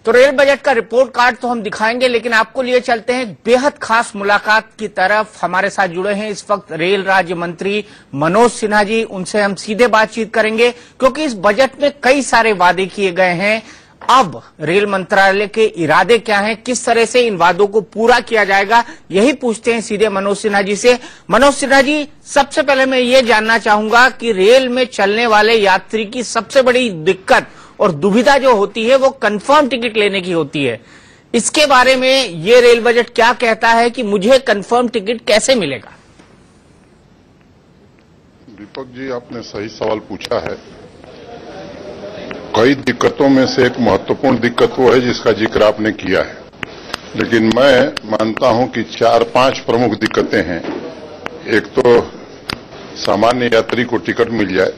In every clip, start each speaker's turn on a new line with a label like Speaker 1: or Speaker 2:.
Speaker 1: तो rail budget का report card तो हम दिखाएंगे, लेकिन आपको लिए चलते हैं बेहद खास मुलाकात की तरफ। हमारे साथ जुड़े हैं इस वक्त रेल राज्य मंत्री मनोज सिन्हा जी। उनसे हम सीधे बातचीत करेंगे क्योंकि इस बजट में कई सारे वादे किए गए हैं। अब रेल मंत्रालय के इरादे क्या हैं, किस तरह से इन वादों को पूरा किया जाएगा, यही पूछते हैं सीधे मनोज सिन्हा जी से। मनोज सिन्हा जी, सबसे पहले मैं ये जानना चाहूंगा कि रेल में चलने वाले यात्री की सबसे बड़ी दिक्कत और दुविधा जो होती है वो कंफर्म टिकट लेने की होती है। इसके बारे में ये रेल बजट क्या कहता है कि मुझे कंफर्म टिकट कैसे मिलेगा?
Speaker 2: दीपक जी, आपने सही सवाल पूछा है। कई दिक्कतों में से एक महत्वपूर्ण दिक्कत वो है जिसका जिक्र आपने किया है, लेकिन मैं मानता हूं कि 4-5 प्रमुख दिक्कतें हैं। एक तो सामान्य यात्री को टिकट मिल जाए,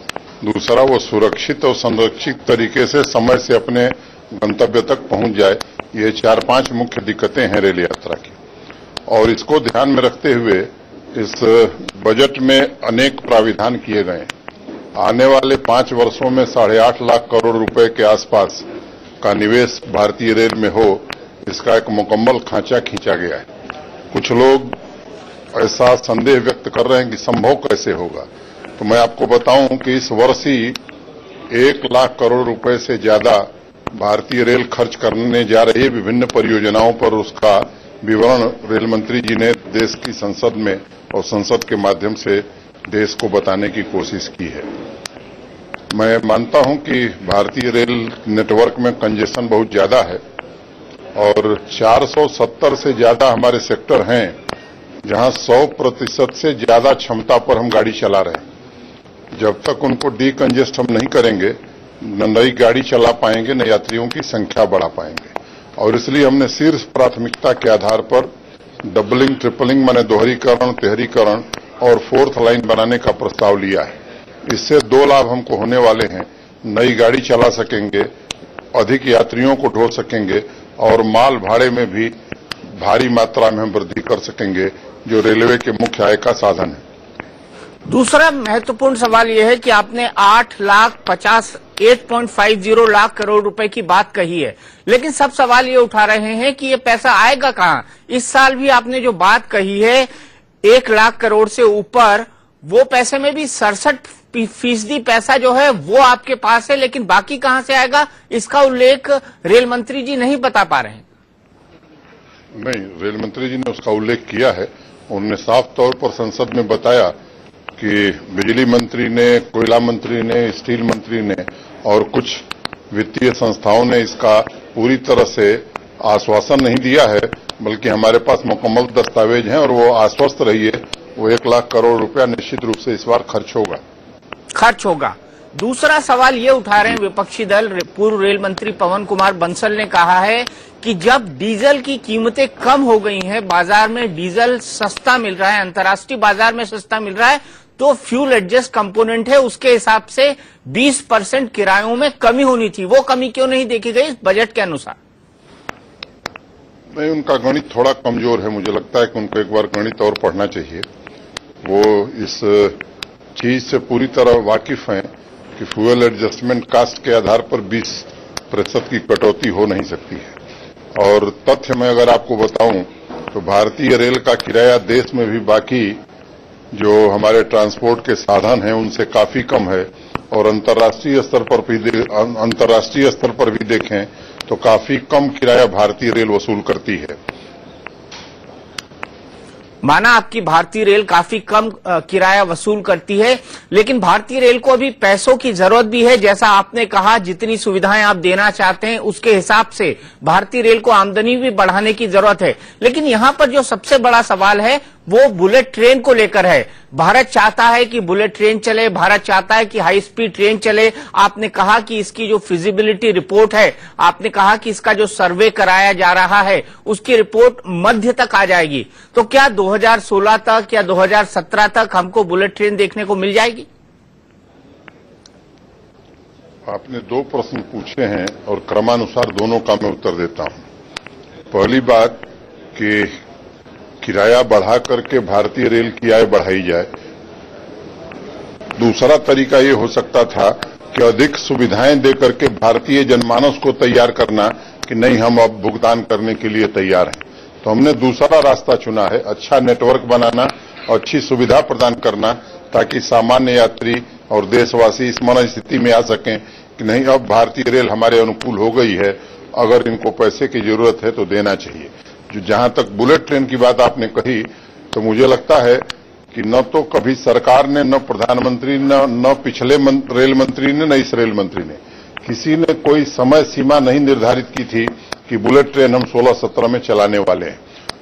Speaker 2: दूसरा वो सुरक्षित और संरक्षित तरीके से समय से अपने गंतव्य तक पहुंच जाए। ये 4-5 मुख्य दिक्कतें हैं रेल यात्रा की, और इसको ध्यान में रखते हुए इस बजट में अनेक प्राविधान किए गए हैं। आने वाले 5 वर्षों में 8.5 लाख करोड़ रुपए के आसपास का निवेश भारतीय रेल में हो, इसका एक मुकम्मल खांचा खींचा गया है। कुछ लोग ऐसा संदेह व्यक्त कर रहे हैं कि संभव कैसे होगा, तो मैं आपको बताऊं कि इस वर्ष ही 1 लाख करोड़ रुपए से ज्यादा भारतीय रेल खर्च करने जा रही है विभिन्न परियोजनाओं पर। उसका विवरण रेल मंत्री जी ने देश की संसद में और संसद के माध्यम से देश को बताने की कोशिश की है। मैं मानता हूं कि भारतीय रेल नेटवर्क में कंजेशन बहुत ज्यादा है और 470 से ज्यादा हमारे सेक्टर हैं जहां 100% से ज्यादा क्षमता पर हम गाड़ी चला रहे हैं। जब तक उनको डीकंजेस्ट हम नहीं करेंगे, न नई गाड़ी चला पाएंगे, न यात्रियों की संख्या बढ़ा पाएंगे। और इसलिए हमने शीर्ष प्राथमिकता के आधार पर डबलिंग, ट्रिपलिंग माने दोहरीकरण, तिहरीकरण और 4th लाइन बनाने का प्रस्ताव लिया है। इससे 2 लाभ हमको होने वाले हैं। नई गाड़ी चला सकेंगे, अधिक यात्रियों को ढो सकेंगे और माल भाड़े में भी भारी मात्रा में हम वृद्धि कर सकेंगे, जो रेलवे के मुख्य आय का साधन है।
Speaker 1: दूसरा महत्वपूर्ण सवाल यह है कि आपने 8.50 लाख करोड़ रुपए की बात कही है, लेकिन सब सवाल ये उठा रहे हैं कि ये पैसा आएगा कहां। इस साल भी आपने जो बात कही है 1 लाख करोड़ से ऊपर, वो पैसे में भी 67% पैसा जो है वो आपके पास है, लेकिन बाकी कहां से आएगा इसका उल्लेख रेल मंत्री जी नहीं बता पा रहे हैं।
Speaker 2: नहीं, रेल मंत्री जी ने उसका उल्लेख किया है। उन्होंने साफ तौर पर संसद में बताया कि बिजली मंत्री ने, कोयला मंत्री ने, स्टील मंत्री ने और कुछ वित्तीय संस्थाओं ने इसका पूरी तरह से आश्वासन नहीं दिया है, बल्कि हमारे पास मुकम्मल दस्तावेज हैं और वो आश्वस्त रहिए, वो 1 लाख करोड़ रुपया निश्चित रूप से इस बार खर्च होगा। दूसरा सवाल ये उठा रहे हैं विपक्षी दल, पूर्व रेल मंत्री पवन कुमार बंसल ने कहा है कि जब डीजल की कीमतें कम हो गई हैं, बाजार में डीजल सस्ता मिल रहा है, अंतर्राष्ट्रीय बाजार में सस्ता मिल रहा है, तो फ्यूल एडजस्ट कंपोनेंट है उसके हिसाब से 20% किरायों में कमी होनी थी। वो कमी क्यों नहीं देखी गई इस बजट के अनुसार? नहीं, उनका गणित थोड़ा कमजोर है। मुझे लगता है कि उनको एक बार गणित और पढ़ना चाहिए। वो इस चीज से पूरी तरह वाकिफ हैं कि फ्यूल एडजस्टमेंट कास्ट के आधार पर 20% की कटौती हो नहीं सकती है। और तथ्य में अगर आपको बताऊं तो भारतीय रेल का किराया देश में भी बाकी जो हमारे ट्रांसपोर्ट के साधन हैं उनसे काफी कम है, और अंतर्राष्ट्रीय स्तर पर भी देखें तो काफी कम किराया भारतीय रेल वसूल करती है।
Speaker 1: माना आपकी भारतीय रेल काफी कम किराया वसूल करती है, लेकिन भारतीय रेल को अभी पैसों की जरूरत भी है। जैसा आपने कहा, जितनी सुविधाएं आप देना चाहते हैं उसके हिसाब से भारतीय रेल को आमदनी भी बढ़ाने की जरूरत है। लेकिन यहां पर जो सबसे बड़ा सवाल है वो बुलेट ट्रेन को लेकर है। भारत चाहता है कि बुलेट ट्रेन चले, भारत चाहता है कि हाई स्पीड ट्रेन चले। आपने कहा कि इसकी जो फिजिबिलिटी रिपोर्ट है, आपने कहा कि इसका जो सर्वे कराया जा रहा है उसकी रिपोर्ट मध्य तक आ जाएगी। तो क्या 2016 तक या 2017 तक हमको बुलेट ट्रेन देखने को मिल जाएगी?
Speaker 2: आपने 2 प्रश्न पूछे हैं और क्रमानुसार दोनों का मैं उत्तर देता हूं। पहली बात कि किराया बढ़ा करके भारतीय रेल की आय बढ़ाई जाए। दूसरा तरीका ये हो सकता था कि अधिक सुविधाएं देकर के भारतीय जनमानस को तैयार करना कि नहीं, हम अब भुगतान करने के लिए तैयार हैं। तो हमने दूसरा रास्ता चुना है, अच्छा नेटवर्क बनाना और अच्छी सुविधा प्रदान करना, ताकि सामान्य यात्री और देशवासी इस मन स्थिति में आ सकें कि नहीं, अब भारतीय रेल हमारे अनुकूल हो गई है, अगर इनको पैसे की जरूरत है तो देना चाहिए। जो जहां तक बुलेट ट्रेन की बात आपने कही, तो मुझे लगता है कि न तो कभी सरकार ने, न प्रधानमंत्री, न पिछले रेल मंत्री ने, न इस रेल मंत्री ने, किसी ने कोई समय सीमा नहीं निर्धारित की थी कि बुलेट ट्रेन हम 16-17 में चलाने वाले हैं।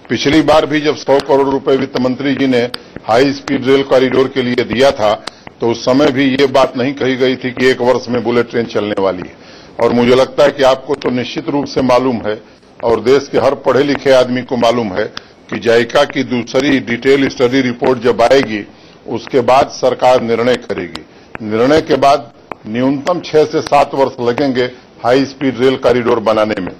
Speaker 2: पिछली बार भी जब 100 करोड़ रुपए वित्त मंत्री जी ने हाई स्पीड रेल कॉरिडोर के लिए दिया था, तो उस समय भी ये बात नहीं कही गई थी कि 1 वर्ष में बुलेट ट्रेन चलने वाली है। और मुझे लगता है कि आपको तो निश्चित रूप से मालूम है और देश के हर पढ़े लिखे आदमी को मालूम है कि जायका की दूसरी डिटेल स्टडी रिपोर्ट जब आएगी, उसके बाद सरकार निर्णय करेगी। निर्णय के बाद न्यूनतम 6 से 7 वर्ष लगेंगे हाई स्पीड रेल कॉरिडोर बनाने में।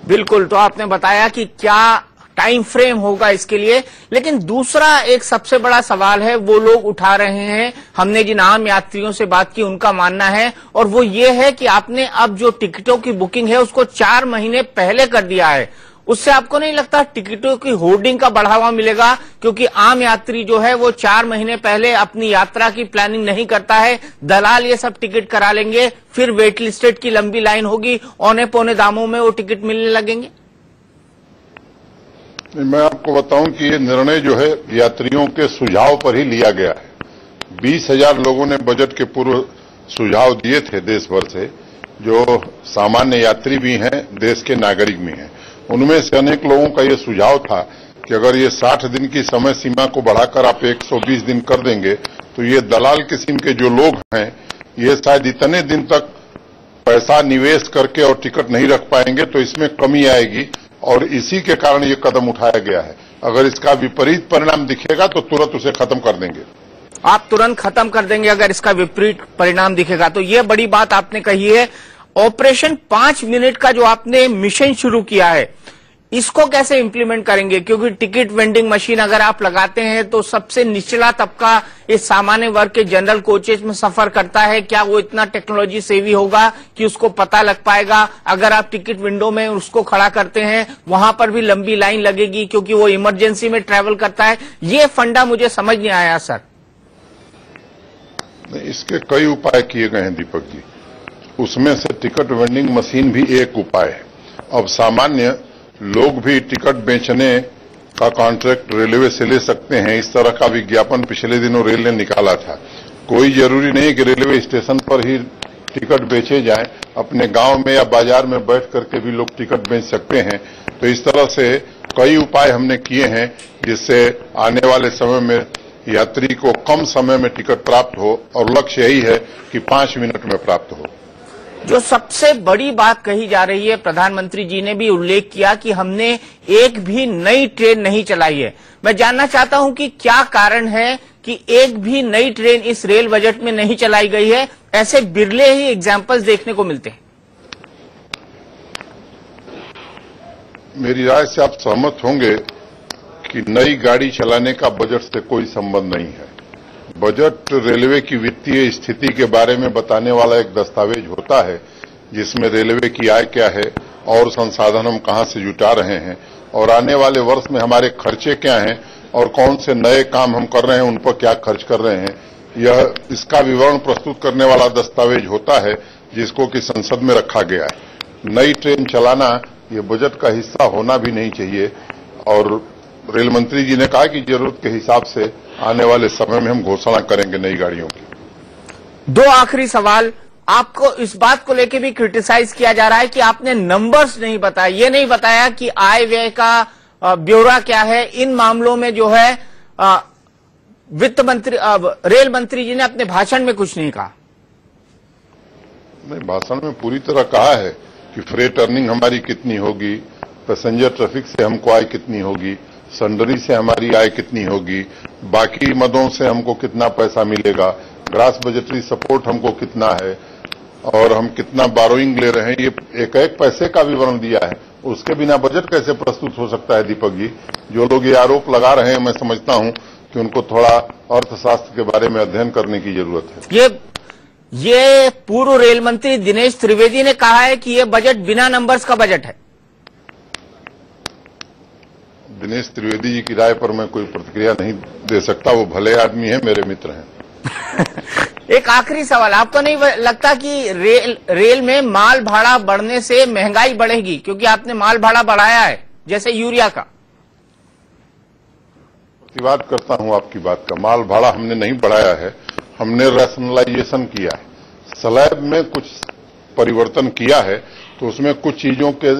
Speaker 1: बिल्कुल, तो आपने बताया कि क्या टाइम फ्रेम होगा इसके लिए, लेकिन दूसरा एक सबसे बड़ा सवाल है, वो लोग उठा रहे हैं, हमने जिन आम यात्रियों से बात की उनका मानना है, और वो ये है कि आपने अब जो टिकटों की बुकिंग है उसको 4 महीने पहले कर दिया है। उससे आपको नहीं लगता टिकटों की होर्डिंग का बढ़ावा मिलेगा? क्योंकि आम यात्री जो है वो 4 महीने पहले अपनी यात्रा की प्लानिंग नहीं करता है, दलाल ये सब टिकट करा लेंगे, फिर वेट लिस्टेड की लंबी लाइन होगी, औने पौने दामों में वो टिकट मिलने लगेंगे।
Speaker 2: मैं आपको बताऊं कि ये निर्णय जो है यात्रियों के सुझाव पर ही लिया गया है। 20,000 लोगों ने बजट के पूर्व सुझाव दिए थे देश भर से, जो सामान्य यात्री भी हैं, देश के नागरिक भी हैं। उनमें से अनेक लोगों का ये सुझाव था कि अगर ये 60 दिन की समय सीमा को बढ़ाकर आप 120 दिन कर देंगे, तो ये दलाल किस्म के जो लोग हैं, ये शायद इतने दिन तक पैसा निवेश करके और टिकट नहीं रख पाएंगे, तो इसमें कमी आएगी, और इसी के कारण ये कदम उठाया गया है। अगर इसका विपरीत परिणाम दिखेगा तो तुरंत उसे खत्म कर देंगे।
Speaker 1: आप तुरंत खत्म कर देंगे अगर इसका विपरीत परिणाम दिखेगा? तो ये बड़ी बात आपने कही है। ऑपरेशन 5 मिनट का जो आपने मिशन शुरू किया है, इसको कैसे इंप्लीमेंट करेंगे? क्योंकि टिकट वेंडिंग मशीन अगर आप लगाते हैं तो सबसे निचला तबका इस सामान्य वर्ग के जनरल कोचेज में सफर करता है, क्या वो इतना टेक्नोलॉजी सेवी होगा कि उसको पता लग पाएगा? अगर आप टिकट विंडो में उसको खड़ा करते हैं, वहां पर भी लंबी लाइन लगेगी क्योंकि वो इमरजेंसी में ट्रेवल करता है। ये फंडा मुझे समझ नहीं आया सर।
Speaker 2: इसके कई उपाय किए गए हैं दीपक जी, उसमें से टिकट वेंडिंग मशीन भी एक उपाय है। अब सामान्य लोग भी टिकट बेचने का कॉन्ट्रैक्ट रेलवे से ले सकते हैं, इस तरह का विज्ञापन पिछले दिनों रेल ने निकाला था। कोई जरूरी नहीं कि रेलवे स्टेशन पर ही टिकट बेचे जाएं, अपने गांव में या बाजार में बैठ करके भी लोग टिकट बेच सकते हैं। तो इस तरह से कई उपाय हमने किए हैं, जिससे आने वाले समय में यात्री को कम समय में टिकट प्राप्त हो, और लक्ष्य यही है कि 5 मिनट में प्राप्त हो।
Speaker 1: जो सबसे बड़ी बात कही जा रही है, प्रधानमंत्री जी ने भी उल्लेख किया कि हमने एक भी नई ट्रेन नहीं चलाई है। मैं जानना चाहता हूं कि क्या कारण है कि एक भी नई ट्रेन इस रेल बजट में नहीं चलाई गई है? ऐसे बिरले ही एग्जाम्पल्स देखने को मिलते हैं।
Speaker 2: मेरी राय से आप सहमत होंगे कि नई गाड़ी चलाने का बजट से कोई संबंध नहीं है। बजट रेलवे की वित्तीय स्थिति के बारे में बताने वाला एक दस्तावेज होता है, जिसमें रेलवे की आय क्या है और संसाधन हम कहां से जुटा रहे हैं, और आने वाले वर्ष में हमारे खर्चे क्या हैं, और कौन से नए काम हम कर रहे हैं, उन पर क्या खर्च कर रहे हैं। यह इसका विवरण प्रस्तुत करने वाला दस्तावेज होता है, जिसको कि संसद में रखा गया है। नई ट्रेन चलाना ये बजट का हिस्सा होना भी नहीं चाहिए, और रेल मंत्री जी ने कहा कि जरूरत के हिसाब से आने वाले समय में हम घोषणा करेंगे नई गाड़ियों की।
Speaker 1: 2 आखिरी सवाल। आपको इस बात को लेकर भी क्रिटिसाइज किया जा रहा है कि आपने नंबर्स नहीं बताया, ये नहीं बताया कि आय व्यय का ब्यौरा क्या है। इन मामलों में जो है वित्त मंत्री, रेल मंत्री जी ने अपने भाषण में कुछ नहीं कहा।
Speaker 2: नहीं, भाषण में पूरी तरह कहा है कि फ्रेट अर्निंग हमारी कितनी होगी, पैसेंजर ट्रैफिक से हमको आय कितनी होगी, सन्डरी से हमारी आय कितनी होगी, बाकी मदों से हमको कितना पैसा मिलेगा, ग्रास बजटरी सपोर्ट हमको कितना है, और हम कितना बारोइंग ले रहे हैं। ये एक एक पैसे का विवरण दिया है। उसके बिना बजट कैसे प्रस्तुत हो सकता है दीपक जी? जो लोग ये आरोप लगा रहे हैं, मैं समझता हूं कि उनको थोड़ा अर्थशास्त्र के बारे में अध्ययन करने की जरूरत है।
Speaker 1: ये पूर्व रेल मंत्री दिनेश त्रिवेदी ने कहा है कि ये बजट बिना नंबर्स का बजट है।
Speaker 2: दिनेश त्रिवेदी जी की राय पर मैं कोई प्रतिक्रिया नहीं दे सकता। वो भले आदमी हैं, मेरे मित्र हैं।
Speaker 1: एक आखिरी सवाल, आपको नहीं लगता कि रेल में माल भाड़ा बढ़ने से महंगाई बढ़ेगी, क्योंकि आपने माल भाड़ा बढ़ाया है जैसे यूरिया का?
Speaker 2: प्रतिवाद करता हूं आपकी बात का। माल भाड़ा हमने नहीं बढ़ाया है, हमने रैशनलाइजेशन किया है। स्लैब में कुछ परिवर्तन किया है, तो उसमें कुछ चीजों के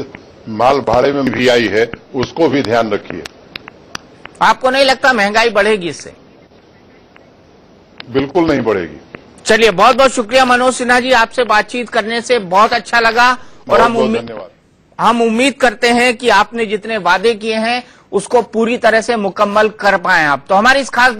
Speaker 2: माल भाड़े में भी आई है, उसको भी ध्यान रखिए।
Speaker 1: आपको नहीं लगता महंगाई बढ़ेगी इससे?
Speaker 2: बिल्कुल नहीं बढ़ेगी।
Speaker 1: चलिए, बहुत बहुत शुक्रिया मनोज सिन्हा जी, आपसे बातचीत करने से बहुत अच्छा लगा। और हम उम्मीद करते हैं कि आपने जितने वादे किए हैं उसको पूरी तरह से मुकम्मल कर पाए आप। तो हमारी इस खास